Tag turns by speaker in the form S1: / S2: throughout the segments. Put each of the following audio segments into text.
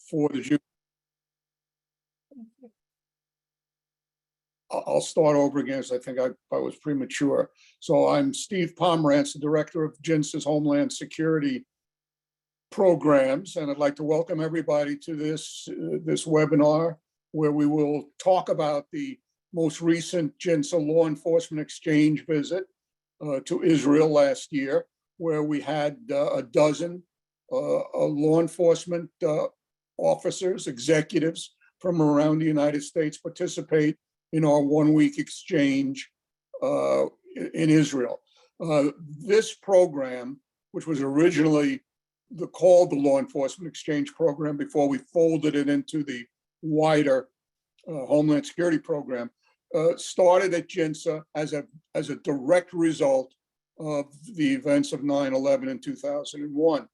S1: for the Jews. I'll start over again, as I think I was premature. So I'm Steve Pomerantz, the director of JINSA's Homeland Security programs, and I'd like to welcome everybody to this webinar, where we will talk about the most recent JINSA law enforcement exchange visit to Israel last year, where we had a dozen law enforcement officers, executives from around the United States participate in our one-week exchange in Israel. This program, which was originally called the Law Enforcement Exchange Program before we folded it into the wider Homeland Security Program, started at JINSA as a direct result of the events of 9/11 in 2001.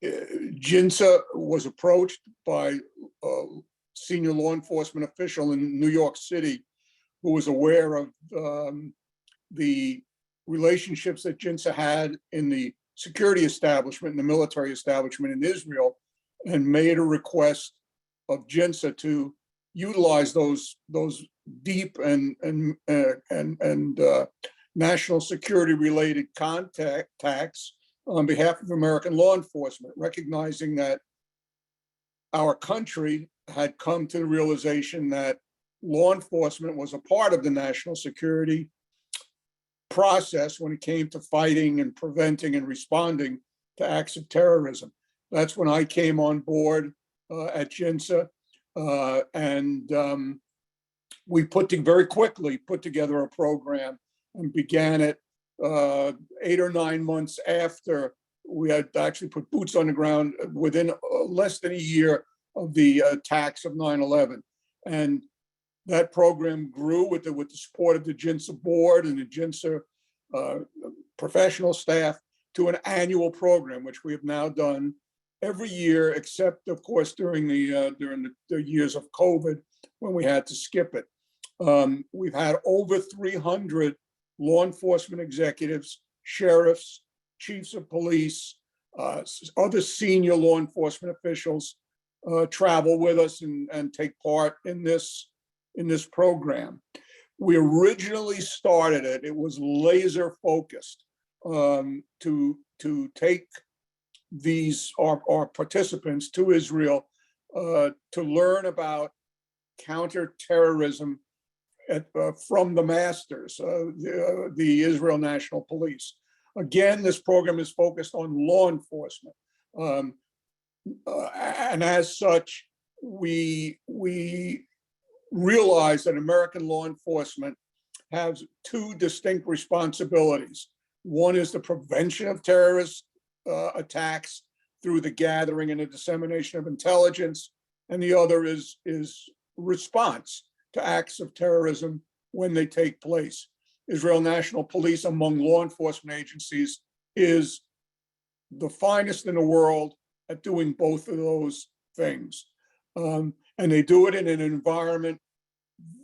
S1: JINSA was approached by senior law enforcement official in New York City who was aware of the relationships that JINSA had in the security establishment and the military establishment in Israel, and made a request of JINSA to utilize those deep and national security related contacts on behalf of American law enforcement, recognizing that our country had come to the realization that law enforcement was a part of the national security process when it came to fighting and preventing and responding to acts of terrorism. That's when I came on board at JINSA, and we very quickly put together a program and began it 8 or 9 months after we had actually put boots on the ground, within less than a year of the attacks of 9/11. And that program grew with the support of the JINSA board and the JINSA professional staff to an annual program, which we have now done every year, except of course during the years of COVID when we had to skip it. We've had over 300 law enforcement executives, sheriffs, chiefs of police, other senior law enforcement officials travel with us and take part in this program. We originally started it was laser focused to take our participants to Israel to learn about counterterrorism from the masters, the Israel National Police. Again, this program is focused on law enforcement. And as such, we realize that American law enforcement has two distinct responsibilities. One is the prevention of terrorist attacks through the gathering and the dissemination of intelligence, and the other is response to acts of terrorism when they take place. Israel National Police, among law enforcement agencies, is the finest in the world at doing both of those things. And they do it in an environment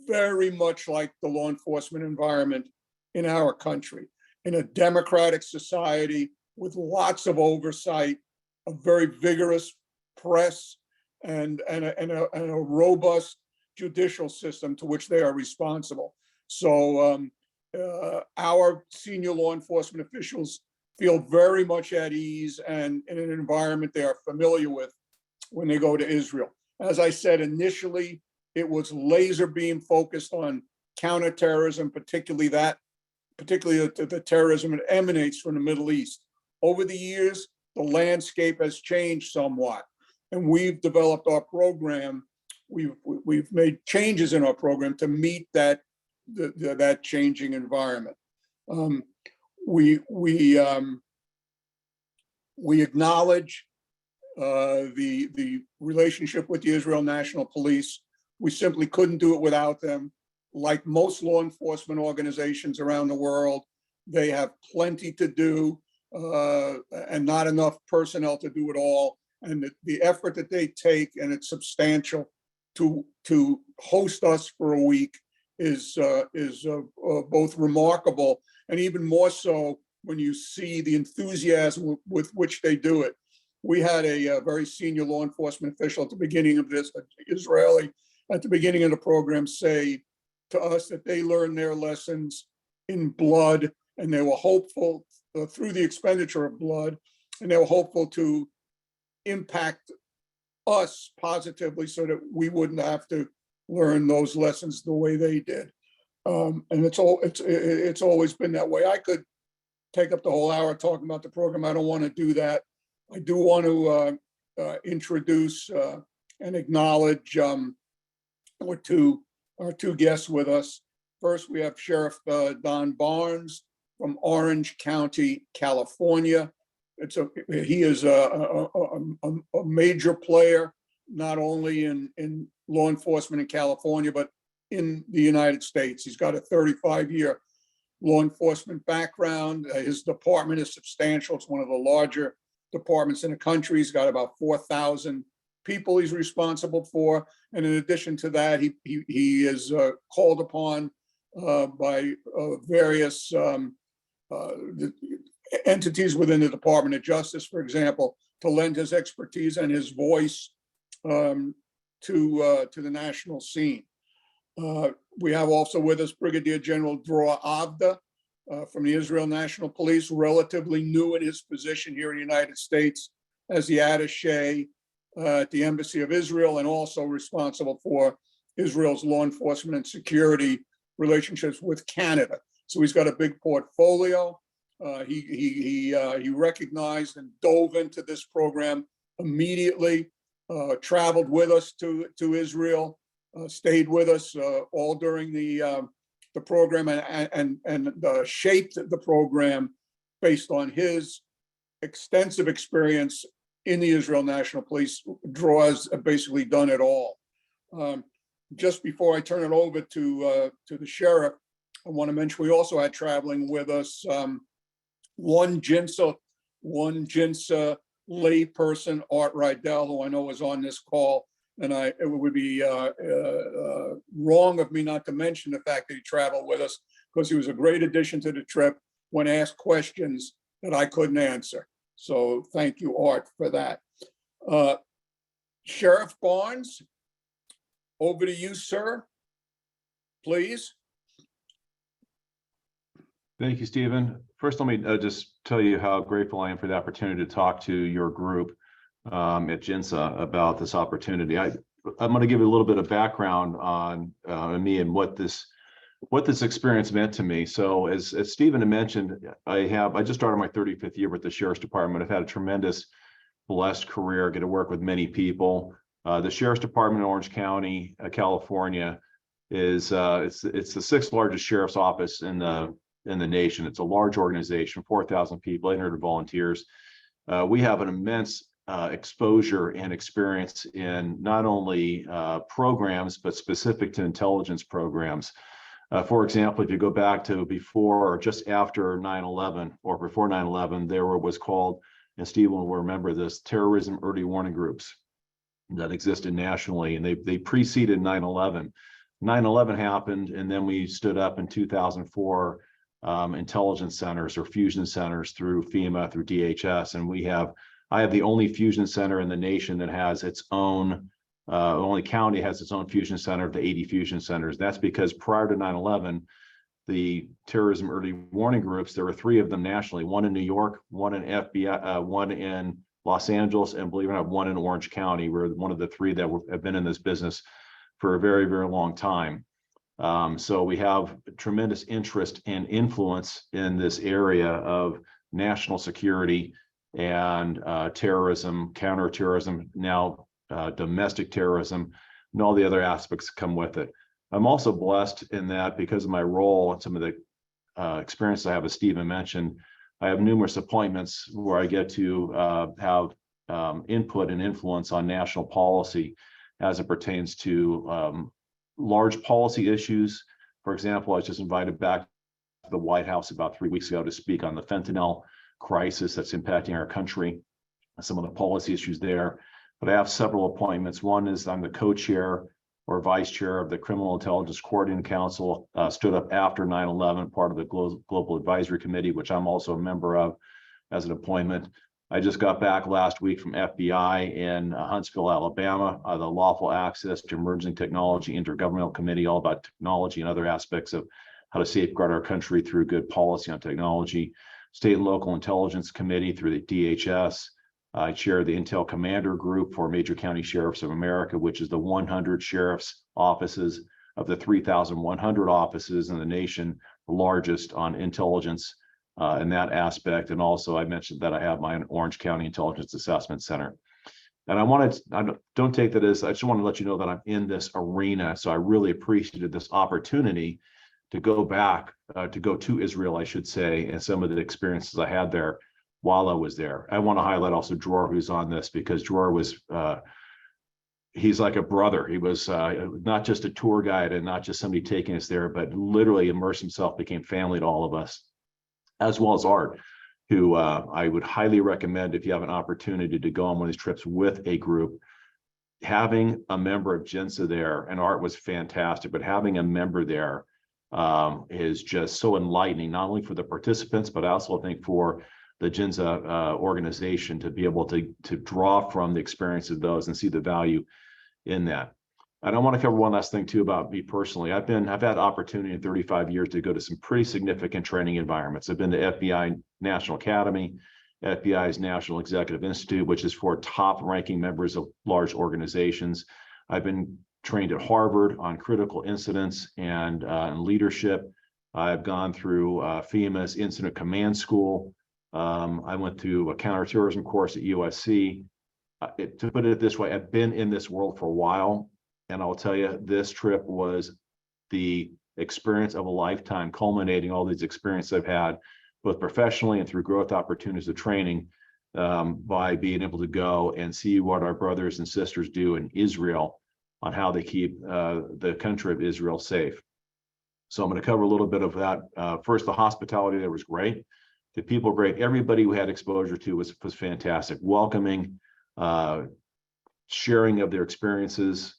S1: very much like the law enforcement environment in our country, in a democratic society with lots of oversight, a very vigorous press, and a robust judicial system to which they are responsible. So our senior law enforcement officials feel very much at ease and in an environment they are familiar with when they go to Israel. As I said, initially, it was laser beam focused on counterterrorism, particularly the terrorism that emanates from the Middle East. Over the years, the landscape has changed somewhat, and we've developed our program. We've made changes in our program to meet that changing environment. We acknowledge the relationship with the Israel National Police. We simply couldn't do it without them. Like most law enforcement organizations around the world, they have plenty to do and not enough personnel to do it all. And the effort that they take, and it's substantial, to host us for a week is both remarkable, and even more so when you see the enthusiasm with which they do it. we had a very senior law enforcement official at the beginning of this, Israeli, at the beginning of the program say to us that they learned their lessons in blood, and they were hopeful through the expenditure of blood, and they were hopeful to impact us positively so that we wouldn't have to learn those lessons the way they did. And it's always been that way. I could take up the whole hour talking about the program. I don't want to do that. I do want to introduce and acknowledge our two guests with us. First, we have Sheriff Don Barnes from Orange County, California. He is a major player, not only in law enforcement in California, but in the United States. He's got a 35-year law enforcement background. His department is substantial. It's one of the larger departments in the country. He's got about 4,000 people he's responsible for. And in addition to that, he is called upon by various entities within the Department of Justice, for example, to lend his expertise and his voice to the national scene. We have also with us Brigadier General Dror Avda from the Israel National Police, relatively new in his position here in the United States as the attaché at the Embassy of Israel, and also responsible for Israel's law enforcement and security relationships with Canada. So he's got a big portfolio. He recognized and dove into this program immediately, traveled with us to Israel, stayed with us all during the program, and shaped the program based on his extensive experience in the Israel National Police. Dror's basically done it all. Just before I turn it over to the sheriff, I want to mention we also had traveling with us one JINSA layperson, Art Rydell, who I know is on this call. And it would be wrong of me not to mention the fact that he traveled with us, because he was a great addition to the trip when asked questions that I couldn't answer. So thank you, Art, for that. Sheriff Barnes, over to you, sir, please.
S2: Thank you, Stephen. First, let me just tell you how grateful I am for the opportunity to talk to your group at JINSA about this opportunity. I'm going to give you a little bit of background on me and what this experience meant to me. So as Stephen had mentioned, I just started my 35th year with the Sheriff's Department. I've had a tremendous, blessed career, get to work with many people. The Sheriff's Department in Orange County, California, is it's the sixth largest sheriff's office in the nation. It's a large organization, 4,000 people, 800 volunteers. We have an immense exposure and experience in not only programs, but specific to intelligence programs. For example, if you go back to before or just after 9/11 or before 9/11, there was called, and Steve will remember this, terrorism early warning groups that existed nationally, and they preceded 9/11. 9/11 happened, and then we stood up in 2004 intelligence centers or fusion centers through FEMA, through DHS, and I have the only fusion center in the nation that has its own, only county has its own fusion center of the 80 fusion centers. That's because prior to 9/11, the terrorism early warning groups, there were 3 of them nationally, one in New York, one in FBI, one in Los Angeles, and believe it or not, one in Orange County. We're one of the 3 that have been in this business for a very, very long time. So we have tremendous interest and influence in this area of national security and terrorism, counterterrorism, now domestic terrorism, and all the other aspects that come with it. I'm also blessed in that because of my role and some of the experience I have, as Stephen mentioned, I have numerous appointments where I get to have input and influence on national policy as it pertains to large policy issues. For example, I was just invited back to the White House about 3 weeks ago to speak on the fentanyl crisis that's impacting our country, some of the policy issues there. But I have several appointments. One is I'm the co-chair or vice chair of the Criminal Intelligence Coordinating Council, stood up after 9/11, part of the Global Advisory Committee, which I'm also a member of as an appointment. I just got back last week from FBI in Huntsville, Alabama, the Lawful Access to Emerging Technology Intergovernmental Committee, all about technology and other aspects of how to safeguard our country through good policy on technology. State and Local Intelligence Committee through the DHS. I chair the Intel Commander Group for Major County Sheriffs of America, which is the 100 sheriff's offices of the 3,100 offices in the nation, the largest on intelligence in that aspect. And also I mentioned that I have my own Orange County Intelligence Assessment Center. And I don't take that as, I just want to let you know that I'm in this arena. So I really appreciated this opportunity to go back, to go to Israel, I should say, and some of the experiences I had there while I was there. I want to highlight also Dror, who's on this, because Dror was, he's like a brother. He was not just a tour guide and not just somebody taking us there, but literally immersed himself, became family to all of us, as well as Art, who I would highly recommend if you have an opportunity to go on one of these trips with a group. Having a member of JINSA there, and Art was fantastic, but having a member there is just so enlightening, not only for the participants, but I also think for the JINSA organization to be able to draw from the experience of those and see the value in that. And I want to cover one last thing too about me personally. I've had opportunity in 35 years to go to some pretty significant training environments. I've been to FBI National Academy, FBI's National Executive Institute, which is for top ranking members of large organizations. I've been trained at Harvard on critical incidents and leadership. I've gone through FEMA's Incident Command School. I went to a counterterrorism course at USC. To put it this way, I've been in this world for a while, and I'll tell you, this trip was the experience of a lifetime, culminating all these experiences I've had, both professionally and through growth opportunities of training, by being able to go and see what our brothers and sisters do in Israel on how they keep the country of Israel safe. So I'm going to cover a little bit of that. First, the hospitality there was great. The people great. Everybody we had exposure to was fantastic, welcoming, sharing of their experiences.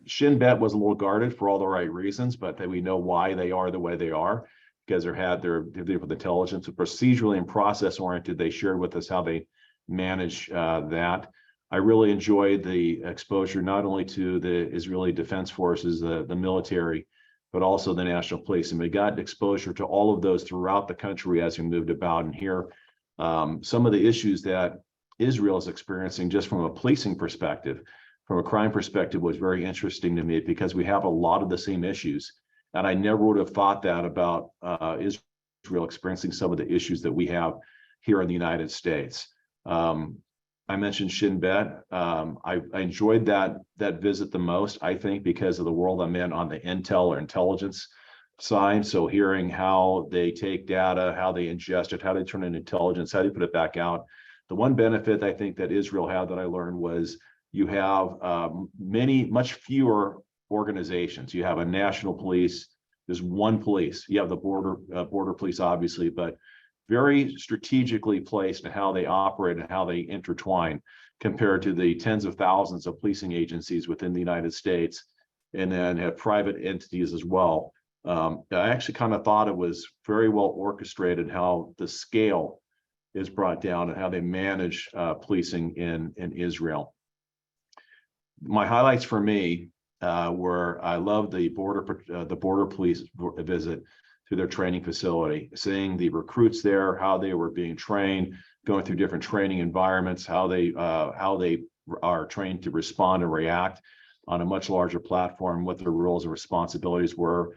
S2: Shin Bet was a little guarded for all the right reasons, but we know why they are the way they are, because they're with intelligence, procedurally and process oriented. They shared with us how they manage that. I really enjoyed the exposure not only to the Israeli Defense Forces, the military, but also the National Police. And we got exposure to all of those throughout the country as we moved about. And here, some of the issues that Israel is experiencing just from a policing perspective, from a crime perspective, was very interesting to me, because we have a lot of the same issues. And I never would have thought that about Israel experiencing some of the issues that we have here in the United States. I mentioned Shin Bet. I enjoyed that visit the most, I think, because of the world I'm in on the intel or intelligence side. So hearing how they take data, how they ingest it, how they turn it into intelligence, how they put it back out. The one benefit I think that Israel had that I learned was you have much fewer organizations. You have a national police. There's one police. You have the border police, obviously, but very strategically placed in how they operate and how they intertwine, compared to the tens of thousands of policing agencies within the United States, and then have private entities as well. I actually kind of thought it was very well orchestrated how the scale is brought down and how they manage policing in Israel. My highlights for me were, I love the border police visit to their training facility, seeing the recruits there, how they were being trained, going through different training environments, how they are trained to respond and react on a much larger platform, what their roles and responsibilities were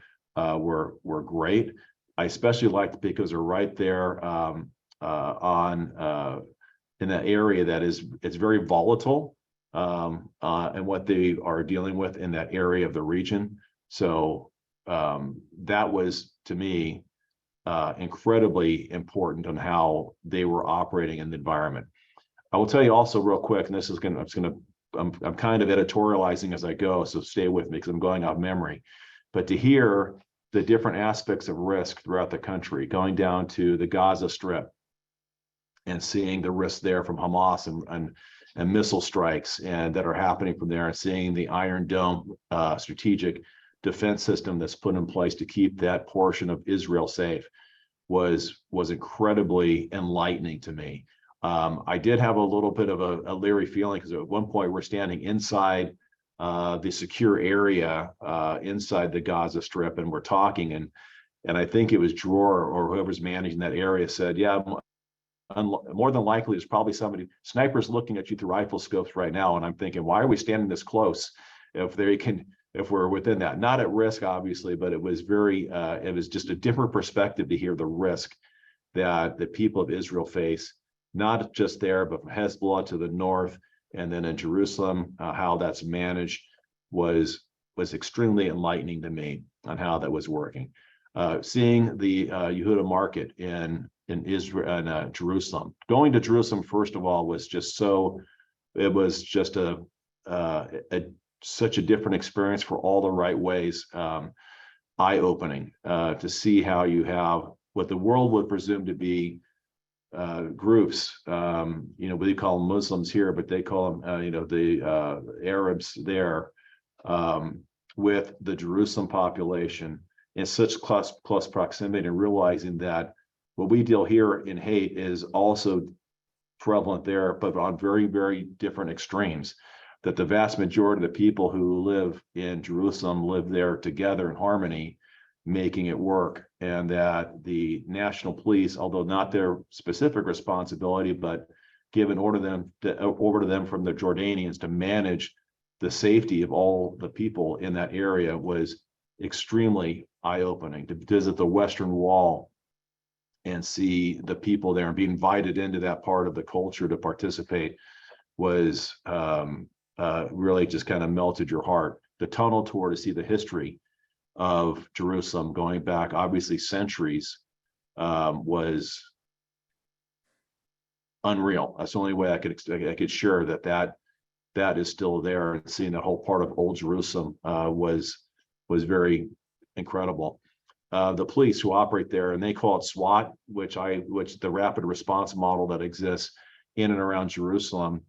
S2: great. I especially liked because they're right there in that area that it's very volatile, and what they are dealing with in that area of the region. So that was, to me, incredibly important on how they were operating in the environment. I will tell you also real quick, and this is I'm kind of editorializing as I go, so stay with me because I'm going off memory. But to hear the different aspects of risk throughout the country, going down to the Gaza Strip and seeing the risk there from Hamas and missile strikes and that are happening from there, and seeing the Iron Dome strategic defense system that's put in place to keep that portion of Israel safe. was incredibly enlightening to me. I did have a little bit of a leery feeling because at one point we're standing inside the secure area inside the Gaza Strip, and we're talking, and I think it was Dror or whoever's managing that area said, yeah, more than likely there's probably somebody, snipers looking at you through rifle scopes right now. And I'm thinking, why are we standing this close if we're within that? Not at risk, obviously, but it was it was just a different perspective to hear the risk that the people of Israel face, not just there, but from Hezbollah to the north, and then in Jerusalem, how that's managed was extremely enlightening to me on how that was working. Seeing the Yehuda market in Israel and Jerusalem, going to Jerusalem first of all was just it was just such a different experience for all the right ways, eye-opening to see how you have what the world would presume to be groups, we call them Muslims here, but they call them, the Arabs there, with the Jerusalem population in such close proximity, and realizing that what we deal here in hate is also prevalent there, but on very, very different extremes. That the vast majority of the people who live in Jerusalem live there together in harmony, making it work, and that the national police, although not their specific responsibility, but given over to them from the Jordanians to manage the safety of all the people in that area, was extremely eye-opening. To visit the Western Wall and see the people there and be invited into that part of the culture to participate was really just kind of melted your heart. The tunnel tour to see the history of Jerusalem going back obviously centuries was unreal. That's the only way I could share that is still there, and seeing that whole part of old Jerusalem was very incredible. The police who operate there, and they call it SWAT, which the rapid response model that exists in and around Jerusalem,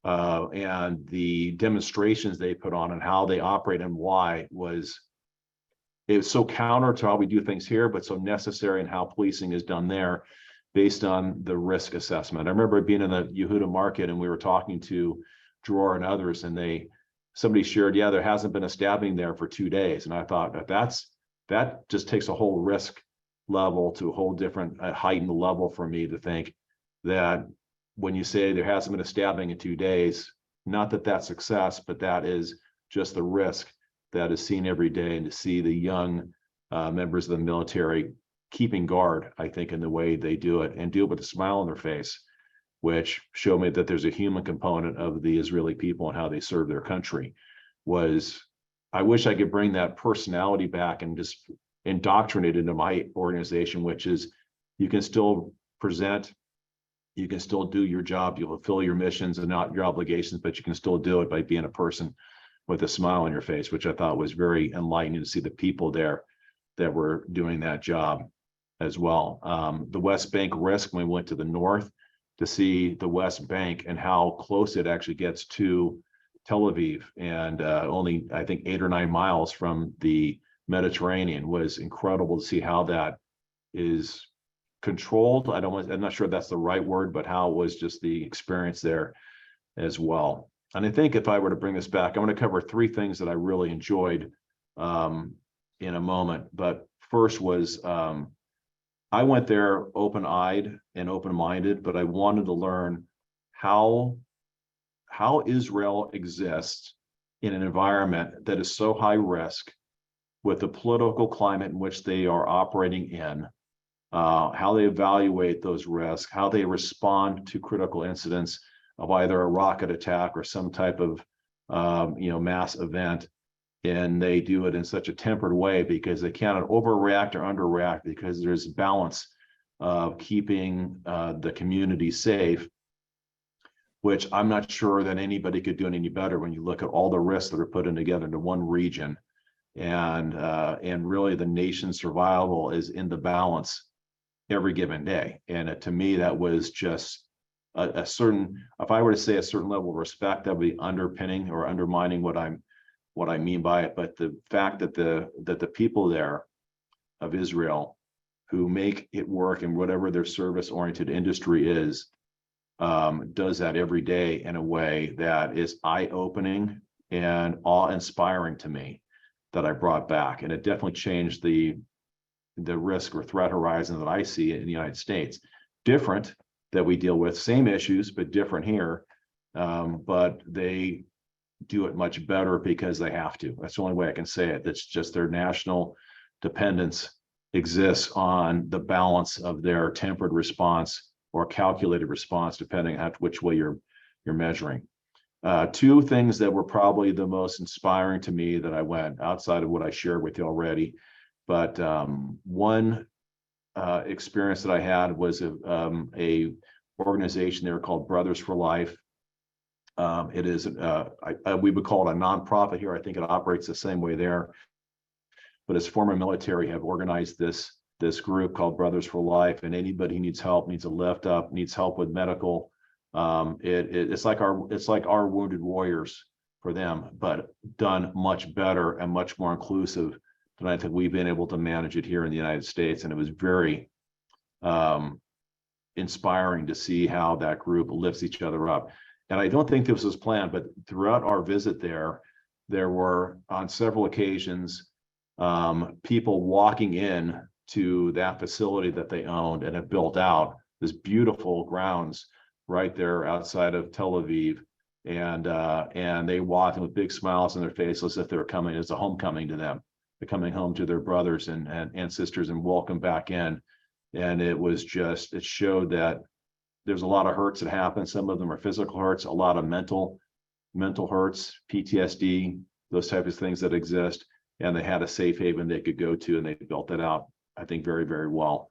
S2: and the demonstrations they put on and how they operate and why it's so counter to how we do things here, but so necessary in how policing is done there based on the risk assessment. I remember being in the Yehuda market and we were talking to Dror and others, and somebody shared, yeah, there hasn't been a stabbing there for 2 days. And I thought that just takes a whole risk level to a whole different heightened level for me to think that when you say there hasn't been a stabbing in 2 days, not that that's success, but that is just the risk that is seen every day. And to see the young members of the military keeping guard, I think, in the way they do it, and do it with a smile on their face, which showed me that there's a human component of the Israeli people and how they serve their country. I wish I could bring that personality back and just indoctrinate into my organization, which is you can still present, you can still do your job, you'll fulfill your missions and not your obligations, but you can still do it by being a person with a smile on your face, which I thought was very enlightening to see the people there that were doing that job as well. The West Bank risk, when we went to the north to see the West Bank and how close it actually gets to Tel Aviv, and only, I think, 8 or 9 miles from the Mediterranean, was incredible to see how that is controlled. I'm not sure that's the right word, but how it was just the experience there as well. And I think if I were to bring this back, I'm going to cover 3 things that I really enjoyed in a moment. But first was I went there open-eyed and open-minded, but I wanted to learn how Israel exists in an environment that is so high risk, with the political climate in which they are operating in, how they evaluate those risks, how they respond to critical incidents of either a rocket attack or some type of mass event. And they do it in such a tempered way because they cannot overreact or underreact, because there's balance of keeping the community safe, which I'm not sure that anybody could do it any better when you look at all the risks that are put in together into one region. And really the nation's survival is in the balance every given day. And to me, that was just a certain, if I were to say a certain level of respect, that would be underpinning or undermining what I mean by it. But the fact that the people there of Israel who make it work in whatever their service-oriented industry is, does that every day in a way that is eye-opening and awe-inspiring to me, that I brought back. And it definitely changed the risk or threat horizon that I see in the United States. Different that we deal with, same issues, but different here. But they do it much better because they have to. That's the only way I can say it. That's just their national dependence exists on the balance of their tempered response or calculated response, depending on which way you're measuring. Two things that were probably the most inspiring to me that I went outside of what I shared with you already, but one experience that I had was a organization there called Brothers for Life. It is we would call it a nonprofit here. I think it operates the same way there, but as former military have organized this group called Brothers for Life, and anybody who needs help, needs a lift up, needs help with medical. It's like our Wounded Warriors for them, but done much better and much more inclusive than I think we've been able to manage it here in the United States. And it was very inspiring to see how that group lifts each other up. And I don't think this was planned, but throughout our visit there were on several occasions people walking in to that facility that they owned and have built out, this beautiful grounds right there outside of Tel Aviv. And they walked with big smiles on their faces as if they were coming as a homecoming to them. They're coming home to their brothers and sisters and welcome back in. And it was just, it showed that there's a lot of hurts that happen. Some of them are physical hurts, a lot of mental hurts, PTSD, those types of things that exist. And they had a safe haven they could go to, and they built it out, I think, very, very well.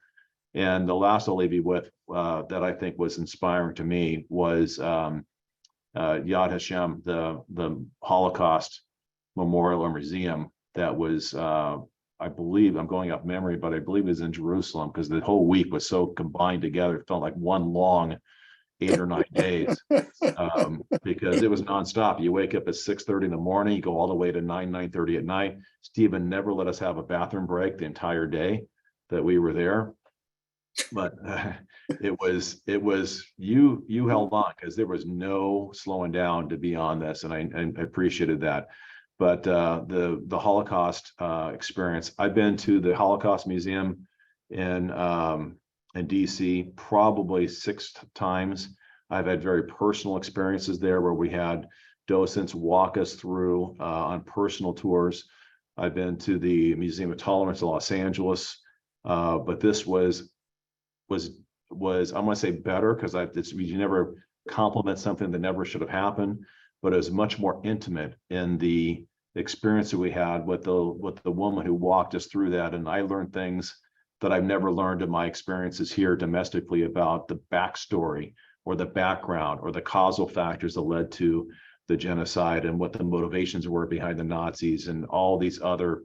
S2: And the last I'll leave you with that I think was inspiring to me was Yad Hashem, the Holocaust Memorial or Museum that was, I believe, I'm going off memory, but I believe it was in Jerusalem, because the whole week was so combined together. It felt like one long 8 or 9 days because it was nonstop. You wake up at 6:30 in the morning, you go all the way to 9:30 at night. Stephen never let us have a bathroom break the entire day that we were there. But it was you held on, because there was no slowing down to be on this, and I appreciated that. But the Holocaust experience, I've been to the Holocaust Museum in DC probably 6 times. I've had very personal experiences there where we had docents walk us through on personal tours. I've been to the Museum of Tolerance in Los Angeles, but this was I'm going to say better, because you never compliment something that never should have happened, but it was much more intimate in the experience that we had with the woman who walked us through that. And I learned things that I've never learned in my experiences here domestically about the backstory or the background or the causal factors that led to the genocide and what the motivations were behind the Nazis and all these other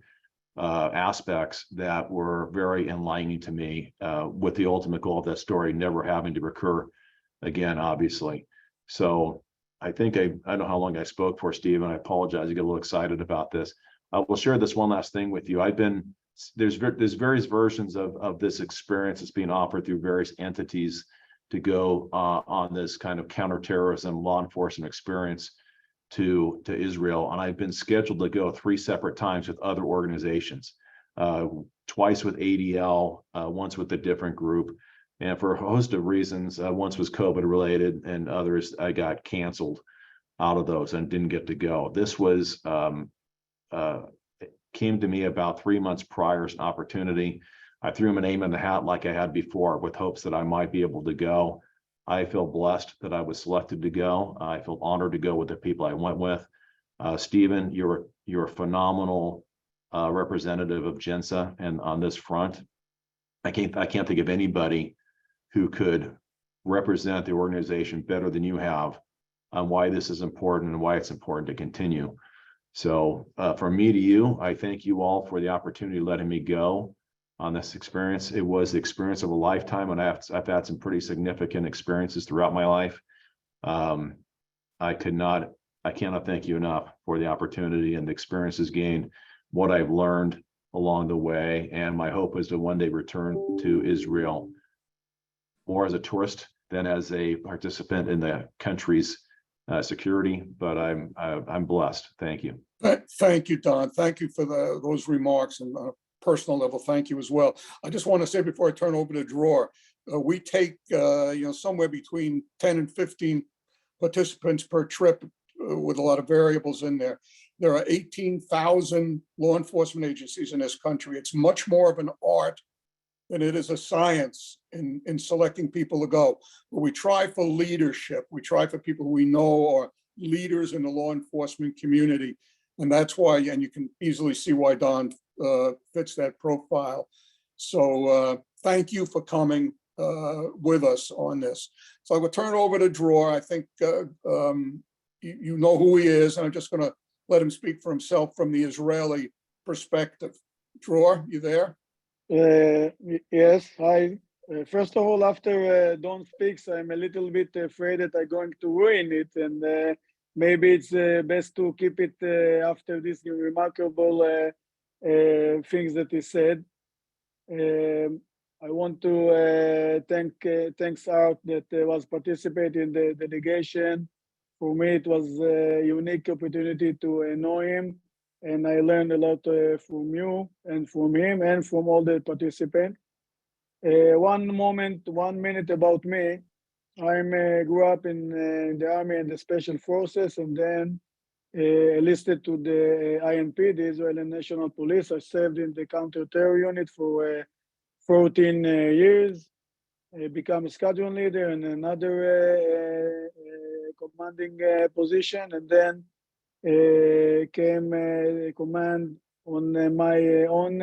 S2: aspects that were very enlightening to me, with the ultimate goal of that story never having to recur again, obviously. So I think I don't know how long I spoke for, Steve, and I apologize. I get a little excited about this. I will share this one last thing with you. There's various versions of this experience that's being offered through various entities to go on this kind of counterterrorism law enforcement experience to Israel. And I've been scheduled to go 3 separate times with other organizations, twice with ADL, once with a different group. And for a host of reasons, once was COVID related, and others I got canceled out of those and didn't get to go. This was came to me about 3 months prior as an opportunity. I threw my name in the hat like I had before, with hopes that I might be able to go. I feel blessed that I was selected to go. I feel honored to go with the people I went with. Stephen, you're a phenomenal representative of JINSA, and on this front, I can't think of anybody who could represent the organization better than you have on why this is important and why it's important to continue. So from me to you, I thank you all for the opportunity of letting me go on this experience. It was the experience of a lifetime, and I've had some pretty significant experiences throughout my life. I cannot thank you enough for the opportunity and the experiences gained, what I've learned along the way. And my hope is to one day return to Israel more as a tourist than as a participant in the country's security. But I'm blessed. Thank you.
S1: Thank you, Don. Thank you for those remarks, and on a personal level, thank you as well. I just want to say before I turn over to Dror, we take somewhere between 10 and 15 participants per trip, with a lot of variables in there. There are 18,000 law enforcement agencies in this country. It's much more of an art than it is a science in selecting people to go. But we try for leadership. We try for people we know are leaders in the law enforcement community. And that's why, and you can easily see why Don fits that profile. So thank you for coming with us on this. So I will turn it over to Dror. I think you know who he is, and I'm just going to let him speak for himself from the Israeli perspective. Dror, you there?
S3: Yes, hi. First of all, after Don speaks, I'm a little bit afraid that I'm going to ruin it, and maybe it's best to keep it after this remarkable things that he said. I want to thanks Art that was participating in the delegation. For me, it was a unique opportunity to know him, and I learned a lot from you and from him and from all the participants. 1 minute about me. I grew up in the Army and the Special Forces, and then enlisted to the INP, the Israeli National Police. I served in the counter-terror unit for 14 years. Become a squadron leader in another commanding position, and then came command on my own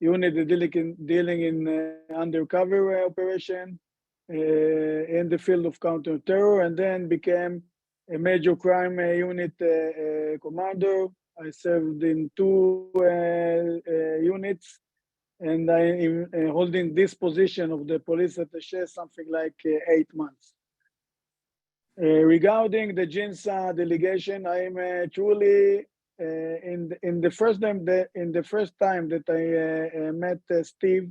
S3: unit dealing in undercover operation in the field of counter-terror, and then became a major crime unit commander. I served in 2 units, and I am holding this position of the police attaché something like 8 months. Regarding the JINSA delegation, I am truly in the first time that I met Steve,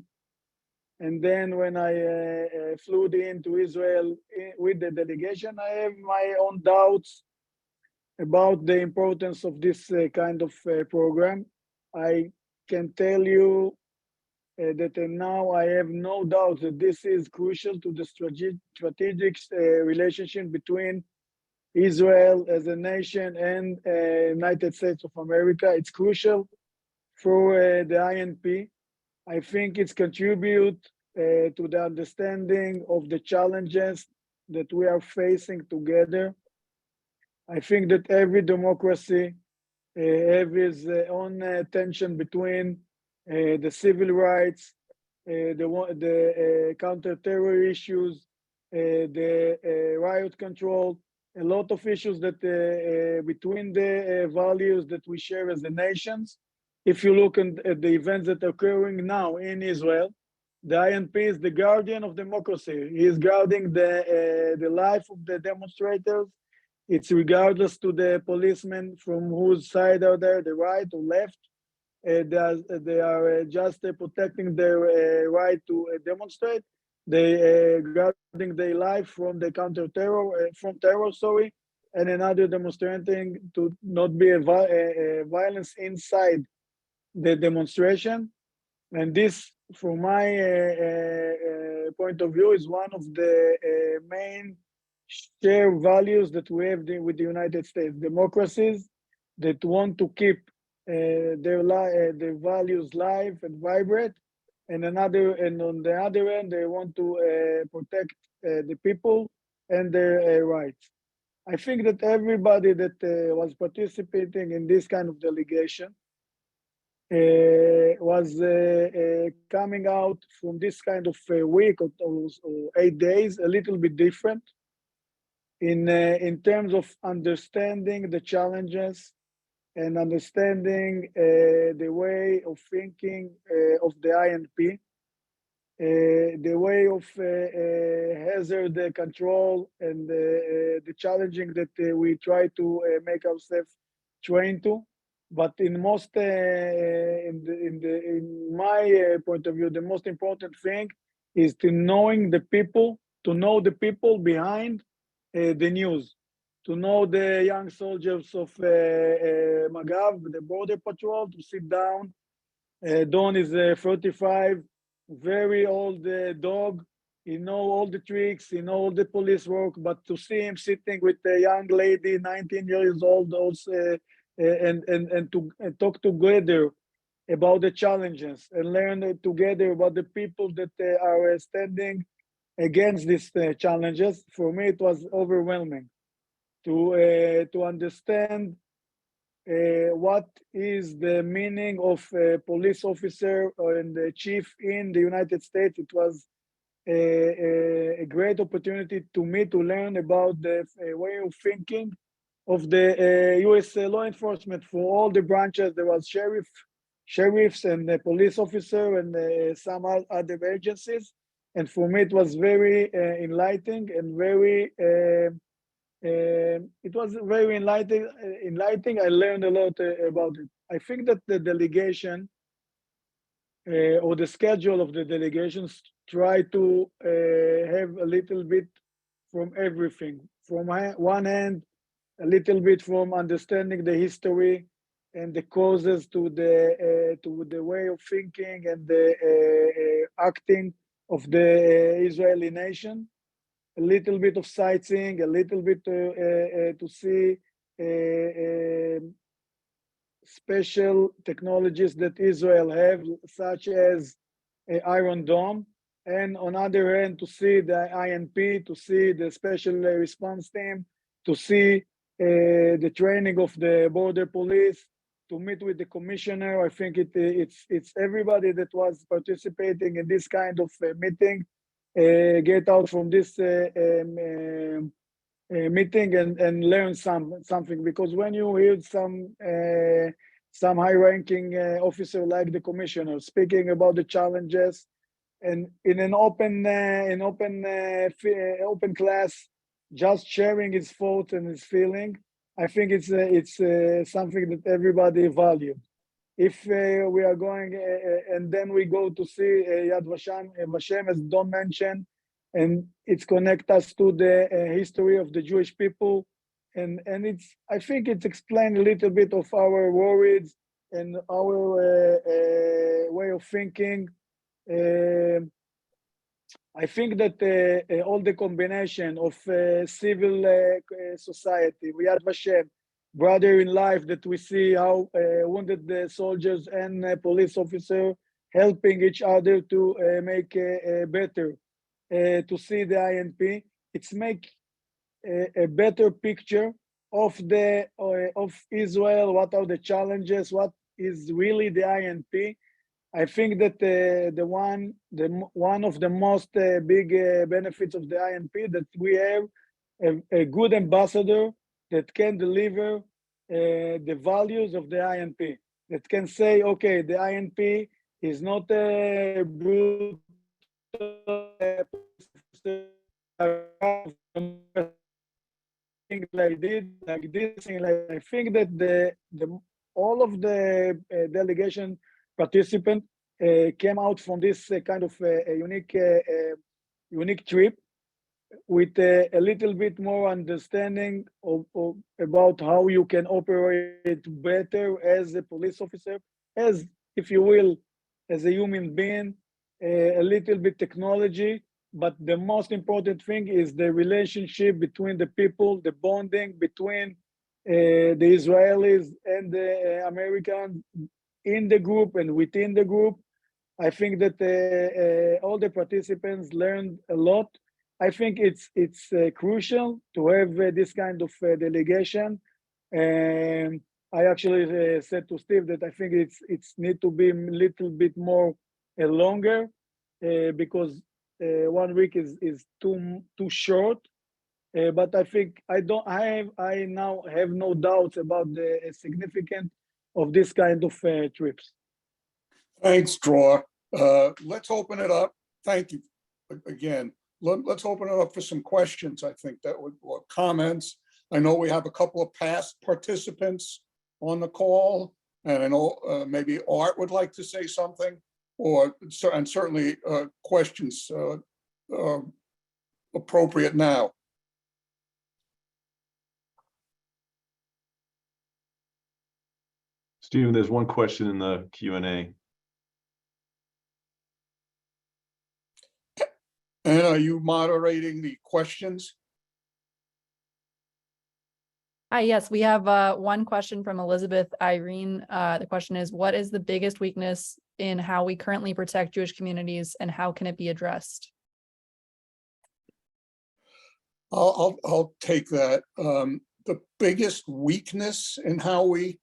S3: and then when I flew into Israel with the delegation, I have my own doubts about the importance of this kind of program. I can tell you that now I have no doubt that this is crucial to the strategic relationship between Israel as a nation and United States of America. It's crucial for the INP. I think it's contribute to the understanding of the challenges that we are facing together. I think that every democracy have its own tension between the civil rights, the counter-terror issues, the riot control, a lot of issues that between the values that we share as the nations. If you look at the events that are occurring now in Israel, the INP is the guardian of democracy. He is guarding the life of the demonstrators. It's regardless to the policemen from whose side are there, the right or left. They are just protecting their right to demonstrate. They guarding their life from the counter-terror, from terror, sorry, and another demonstrating to not be a violence inside the demonstration. And this, from my point of view, is one of the main shared values that we have with the United States. Democracies that want to keep their values live and vibrant, and on the other end, they want to protect the people and their rights. I think that everybody that was participating in this kind of delegation was coming out from this kind of week or 8 days a little bit different in terms of understanding the challenges and understanding the way of thinking of the INP, the way of hazard control, and the challenging that we try to make ourselves trained to. But in most, in my point of view, the most important thing is to knowing the people, to know the people behind the news, to know the young soldiers of Magav, the border patrol, to sit down. Don is 35, very old dog. He know all the tricks, he know all the police work, but to see him sitting with a young lady, 19 years old, also, and to talk together about the challenges and learn together about the people that are standing against these challenges. For me, it was overwhelming to understand what is the meaning of a police officer and the chief in the United States. It was a great opportunity to me to learn about the way of thinking of the U.S. Law enforcement for all the branches. There was sheriffs and police officer and some other agencies. And for me, it was very enlightening and very, it was very enlightening. I learned a lot about it. I think that the delegation or the schedule of the delegations try to have a little bit from everything. From one hand, a little bit from understanding the history and the causes to the way of thinking and the acting of the Israeli nation. A little bit of sightseeing, a little bit to see special technologies that Israel have, such as Iron Dome, and on other hand, to see the INP, to see the special response team, to see the training of the border police, to meet with the commissioner. I think it's everybody that was participating in this kind of meeting get out from this meeting and learn something, because when you hear some high-ranking officer like the commissioner speaking about the challenges and in an open class, just sharing his thoughts and his feeling, I think it's something that everybody values. If we are going and then we go to see Yad Vashem, as Don mentioned, and it's connect us to the history of the Jewish people, and it's, I think it's explained a little bit of our worries and our way of thinking. I think that all the combination of civil society, Yad Vashem, brother in life, that we see how wounded the soldiers and police officer helping each other to make better, to see the INP. It's make a better picture of the of Israel. What are the challenges? What is really the INP? I think that one of the most big benefits of the INP, that we have a good ambassador that can deliver the values of the INP, that can say, okay, the INP is not a brutal thing like this, like I think that all of the delegation participants came out from this kind of unique trip with a little bit more understanding of about how you can operate better as a police officer, as, if you will, as a human being, a little bit technology, but the most important thing is the relationship between the people, the bonding between the Israelis and the Americans in the group and within the group. I think that all the participants learned a lot. I think it's crucial to have this kind of delegation. And I actually said to Steve that I think it's need to be a little bit more longer because 1 week is too short. But I think I now have no doubts about the significance of this kind of trips.
S1: Thanks, Dror. Let's open it up. Thank you again. Let's open it up for some questions, I think, or comments. I know we have a couple of past participants on the call. And I know maybe Art would like to say something, and certainly questions appropriate now.
S2: Stephen, there's one question in the Q&A.
S1: And are you moderating the questions?
S4: Hi, yes, we have one question from Elizabeth Irene. The question is, what is the biggest weakness in how we currently protect Jewish communities, and how can it be addressed?
S1: I'll take that. The biggest weakness in how I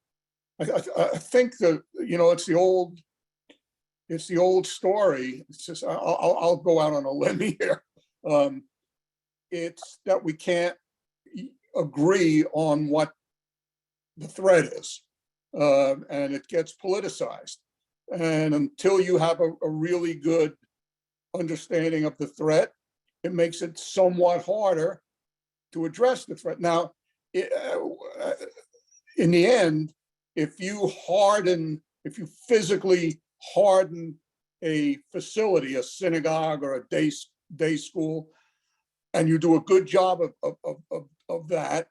S1: think that, it's the old story. It's just, I'll go out on a limb here. It's that we can't agree on what the threat is, and it gets politicized. And until you have a really good understanding of the threat, it makes it somewhat harder to address the threat. Now, in the end, if you physically harden a facility, a synagogue or a day school, and you do a good job of that,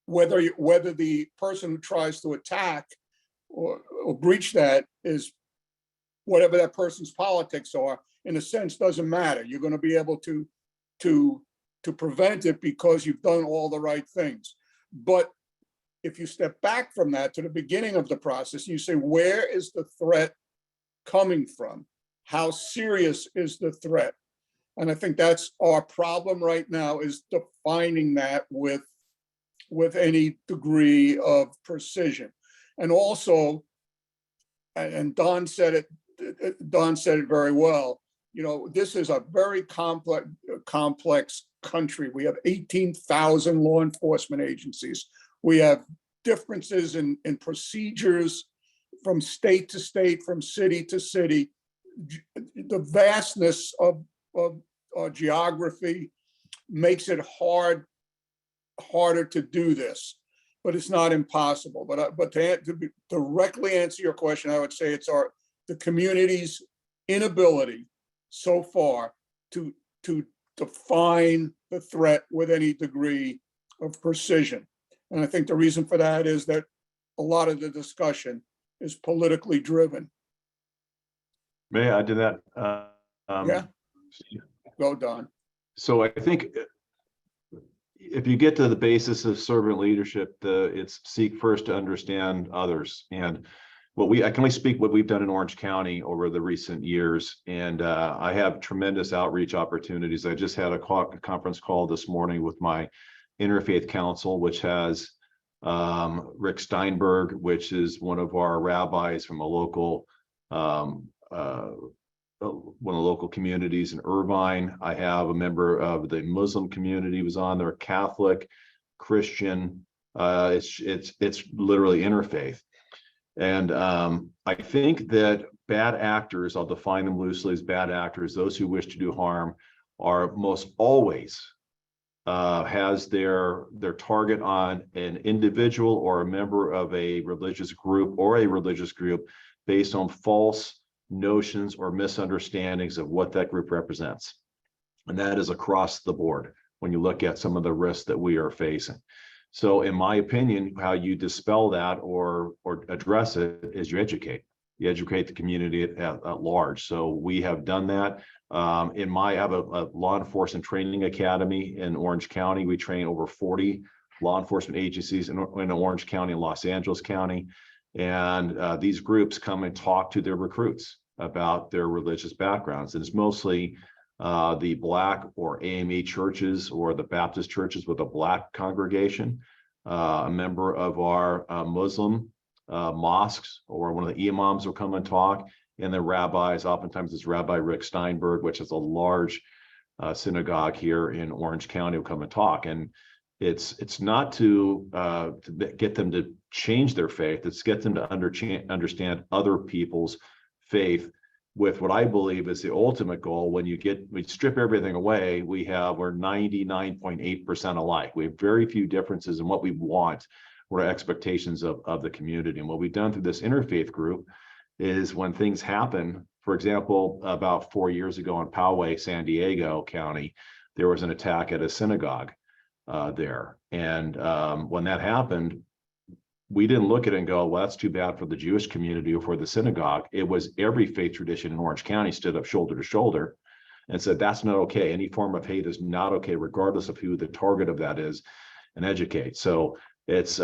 S1: whether the person who tries to attack or breach that is whatever that person's politics are, in a sense, doesn't matter. You're going to be able to prevent it because you've done all the right things. But if you step back from that to the beginning of the process, you say, where is the threat coming from? How serious is the threat? And I think that's our problem right now, is defining that with any degree of precision. And also, and Don said it very well, this is a very complex country. We have 18,000 law enforcement agencies. We have differences in procedures from state to state, from city to city. The vastness of our geography makes it harder to do this, but it's not impossible. But to directly answer your question, I would say it's the community's inability so far to define the threat with any degree of precision. And I think the reason for that is that a lot of the discussion is politically driven.
S2: May I do that?
S1: Yeah. Go, Don.
S2: So I think if you get to the basis of servant leadership, it's seek first to understand others. And I can only speak what we've done in Orange County over the recent years. And I have tremendous outreach opportunities. I just had a conference call this morning with my Interfaith Council, which has Rick Steinberg, which is one of our rabbis from a local one of the local communities in Irvine. I have a member of the Muslim community was on there, Catholic, Christian. It's literally interfaith. And I think that bad actors, I'll define them loosely as bad actors, those who wish to do harm, are most always has their target on an individual or a member of a religious group based on false notions or misunderstandings of what that group represents. And that is across the board when you look at some of the risks that we are facing. So in my opinion, how you dispel that or address it is you educate the community at large. So we have done that. I have a law enforcement training academy in Orange County. We train over 40 law enforcement agencies in Orange County and Los Angeles County. And these groups come and talk to their recruits about their religious backgrounds. And it's mostly the Black or AME churches or the Baptist churches with a Black congregation, a member of our Muslim mosques, or one of the imams will come and talk, and the rabbis. Oftentimes it's Rabbi Rick Steinberg, which is a large synagogue here in Orange County, will come and talk. And it's not to get them to change their faith, it's get them to understand other people's faith with what I believe is the ultimate goal. When we strip everything away, we're 99.8% alike. We have very few differences in what we want what are expectations of the community. And what we've done through this interfaith group is when things happen, for example, about 4 years ago in Poway, San Diego County, there was an attack at a synagogue there. And when that happened, we didn't look at it and go, well, that's too bad for the Jewish community or for the synagogue. It was every faith tradition in Orange County stood up shoulder to shoulder and said, that's not okay. Any form of hate is not okay, regardless of who the target of that is, and educate. So it's,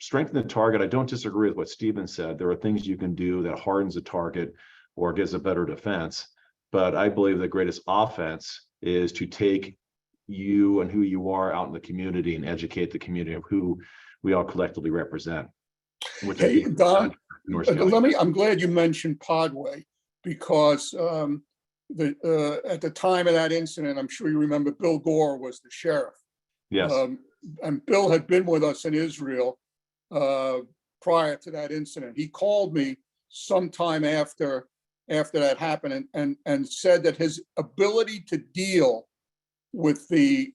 S2: strengthen the target. I don't disagree with what Stephen said. There are things you can do that hardens the target or gives a better defense. But I believe the greatest offense is to take you and who you are out in the community and educate the community of who we all collectively represent. Which I
S1: Hey,
S2: think
S1: Don,
S2: North County.
S1: I'm glad you mentioned Podway, because at the time of that incident, I'm sure you remember Bill Gore was the sheriff.
S2: Yes.
S1: And Bill had been with us in Israel prior to that incident. He called me sometime after that happened and said that his ability to deal with the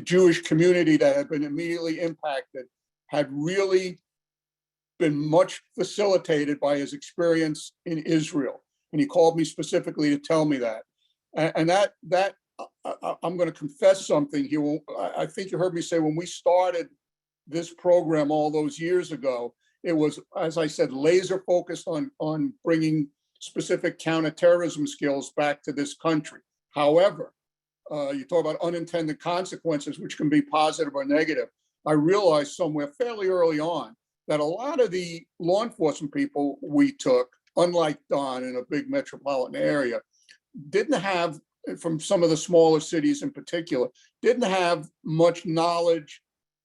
S1: Jewish community that had been immediately impacted had really been much facilitated by his experience in Israel. And he called me specifically to tell me that. And that I'm going to confess something here. I think you heard me say when we started this program all those years ago, it was, as I said, laser focused on bringing specific counterterrorism skills back to this country. However, you talk about unintended consequences, which can be positive or negative. I realized somewhere fairly early on that a lot of the law enforcement people we took, unlike Don in a big metropolitan area, didn't have, from some of the smaller cities in particular, didn't have much knowledge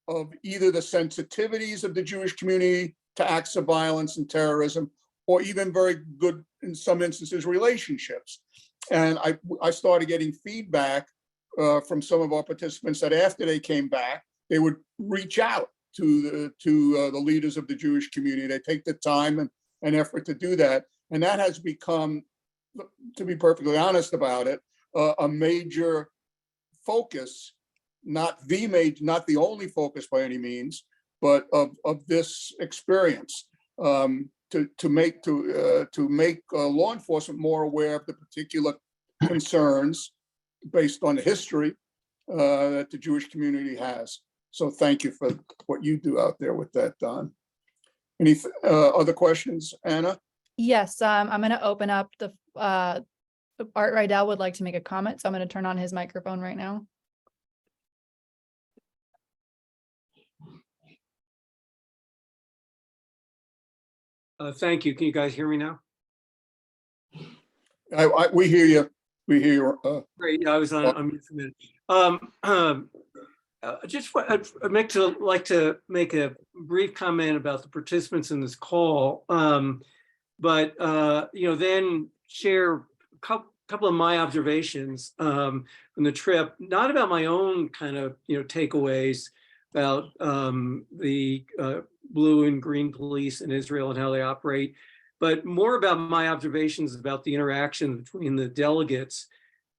S1: of either the sensitivities of the Jewish community to acts of violence and terrorism, or even very good, in some instances, relationships. And I started getting feedback from some of our participants that after they came back, they would reach out to the leaders of the Jewish community. They take the time and effort to do that. And that has become, to be perfectly honest about it, a major focus, not the only focus by any means, but of this experience, to make law enforcement more aware of the particular concerns based on the history that the Jewish community has. So thank you for what you do out there with that, Don. Any other questions, Anna?
S4: Yes, I'm going to open up the Art Rydell would like to make a comment, so I'm going to turn on his microphone right now.
S5: Thank you. Can you guys hear me now?
S1: We hear you. We hear you.
S5: Great. Yeah, I was on mute for a minute. I'd like to make a brief comment about the participants in this call, but then share a couple of my observations from the trip, not about my own kind of takeaways about the blue and green police in Israel and how they operate, but more about my observations about the interaction between the delegates,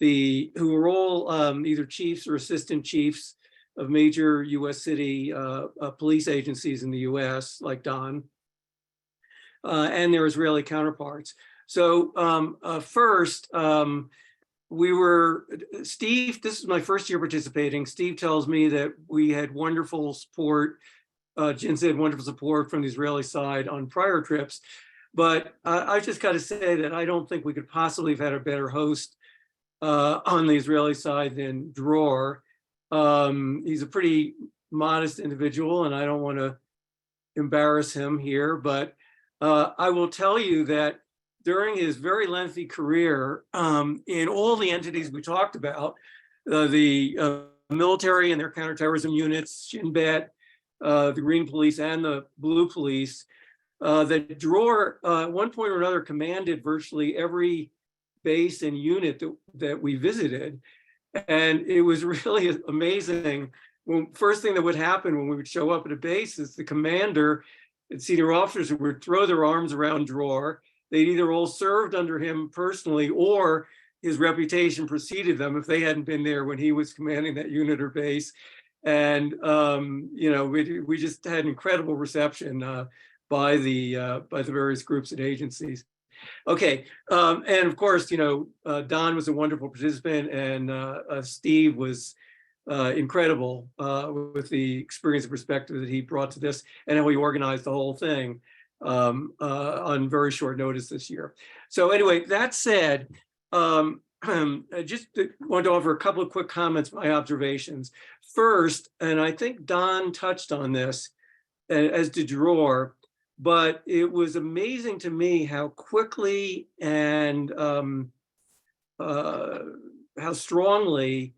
S5: who are all either chiefs or assistant chiefs of major U.S. city police agencies in the U.S., like Don, and their Israeli counterparts. So first, Steve, this is my first year participating. Steve tells me that we had wonderful support, JINSA had wonderful support from the Israeli side on prior trips. But I just got to say that I don't think we could possibly have had a better host on the Israeli side than Dror. He's a pretty modest individual, and I don't want to embarrass him here, but I will tell you that during his very lengthy career in all the entities we talked about, the military and their counterterrorism units, Shin Bet, the Green Police and the Blue Police, that Dror at one point or another commanded virtually every base and unit that we visited. And it was really amazing. First thing that would happen when we would show up at a base is the commander and senior officers would throw their arms around Dror. They'd either all served under him personally or his reputation preceded them if they hadn't been there when he was commanding that unit or base. And, you know, we just had incredible reception by the various groups and agencies. Okay, and of course, you know, Don was a wonderful participant, and Steve was incredible with the experience and perspective that he brought to this, and how he organized the whole thing on very short notice this year. So anyway, that said, I just wanted to offer a couple of quick comments, my observations. First, and I think Don touched on this, as did Dror, but it was amazing to me how quickly and how strongly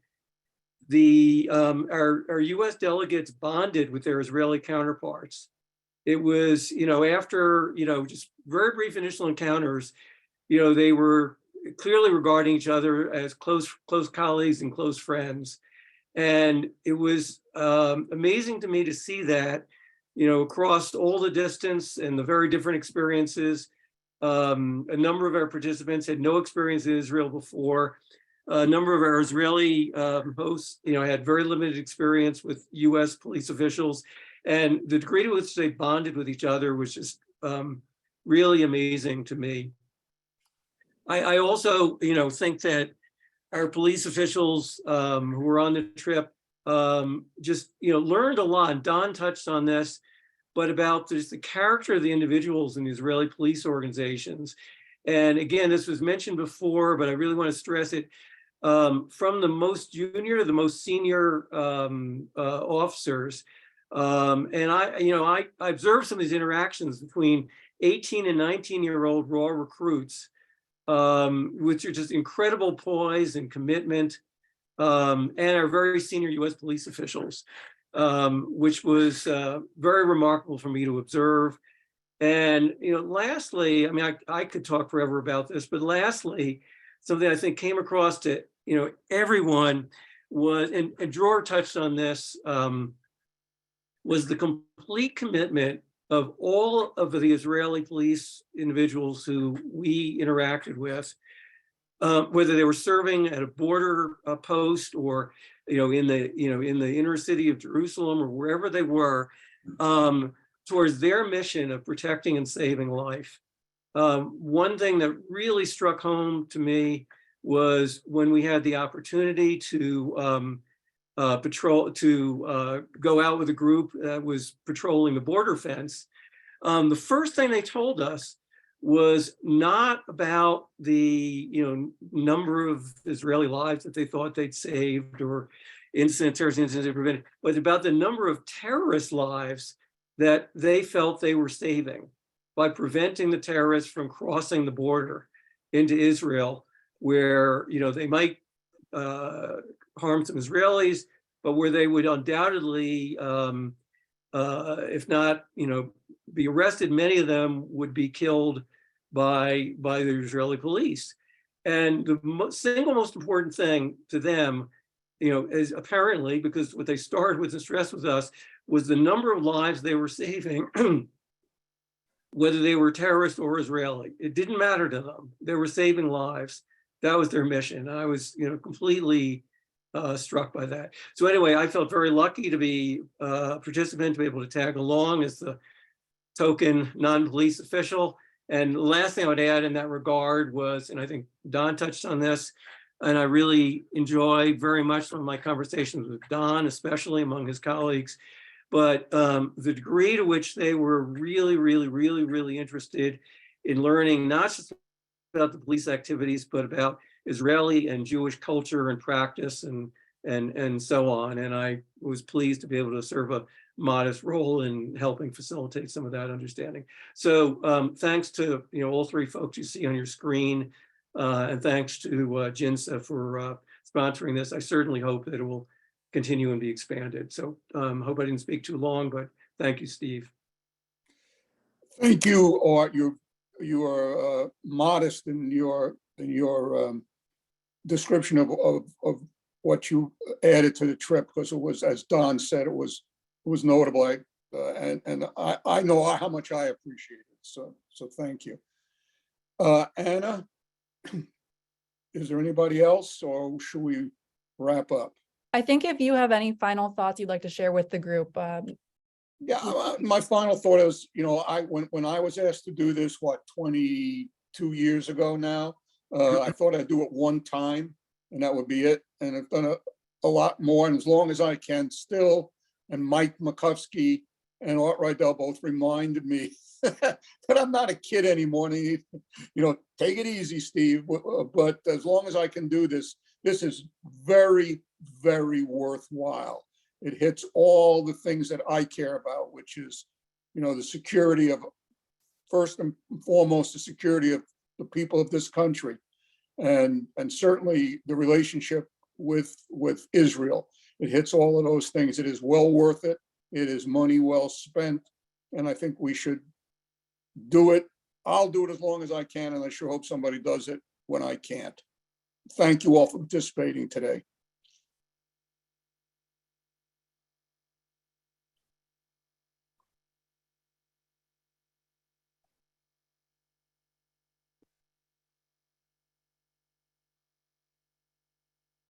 S5: our U.S. delegates bonded with their Israeli counterparts. It was, you know, after, you know, just very brief initial encounters, you know, they were clearly regarding each other as close colleagues and close friends. And it was amazing to me to see that, you know, across all the distance and the very different experiences. A number of our participants had no experience in Israel before. A number of our Israeli hosts, you know, had very limited experience with U.S. police officials, and the degree to which they bonded with each other was just really amazing to me. I also, you know, think that our police officials who were on the trip just, you know, learned a lot. And Don touched on this, but about just the character of the individuals in the Israeli police organizations. And again, this was mentioned before, but I really want to stress it. From the most junior to the most senior officers. And I observed some of these interactions between 18 and 19-year-old raw recruits, which are just incredible poise and commitment, and our very senior U.S. police officials, which was very remarkable for me to observe. And, you know, lastly, I mean, I could talk forever about this, but lastly, something I think came across to, you know, everyone was, and Dror touched on this, was the complete commitment of all of the Israeli police individuals who we interacted with, whether they were serving at a border post or, you know, in the inner city of Jerusalem or wherever they were, towards their mission of protecting and saving life. One thing that really struck home to me was when we had the opportunity to go out with a group that was patrolling the border fence. The first thing they told us was not about the, you know, number of Israeli lives that they thought they'd saved or terrorist incidents they prevented, but about the number of terrorist lives that they felt they were saving by preventing the terrorists from crossing the border into Israel, where, you know, they might harm some Israelis, but where they would undoubtedly, if not, you know, be arrested, many of them would be killed by the Israeli police. And the single most important thing to them, you know, is apparently, because what they started with and stressed with us was the number of lives they were saving, whether they were terrorists or Israeli. It didn't matter to them. They were saving lives. That was their mission. I was, you know, completely struck by that. So anyway, I felt very lucky to be a participant, to be able to tag along as the token non-police official. And the last thing I would add in that regard was, and I think Don touched on this, and I really enjoyed very much some of my conversations with Don, especially among his colleagues, but the degree to which they were really interested in learning, not just about the police activities, but about Israeli and Jewish culture and practice and so on. And I was pleased to be able to serve a modest role in helping facilitate some of that understanding. So thanks to, you know, all three folks you see on your screen, and thanks to JINSA for sponsoring this. I certainly hope that it will continue and be expanded. So hope I didn't speak too long, but thank you, Steve.
S1: Thank you, Art. You are modest in your description of what you added to the trip, because it was, as Don said, it was notable. And I know how much I appreciate it. So thank you. Anna, is there anybody else, or should we wrap up?
S4: I think if you have any final thoughts you'd like to share with the group,
S1: Yeah, my final thought is, when I was asked to do this, 22 years ago now, I thought I'd do it one time and that would be it. And I've done a lot more, and as long as I can still, and Mike McCuskey and Art Rydell both reminded me that I'm not a kid anymore. And take it easy, Steve. But as long as I can do this, this is very, very worthwhile. It hits all the things that I care about, which is, the security of, first and foremost, the security of the people of this country, and certainly the relationship with Israel. It hits all of those things. It is well worth it. It is money well spent, and I think we should do it. I'll do it as long as I can, and I sure hope somebody does it when I can't. Thank you all for participating today.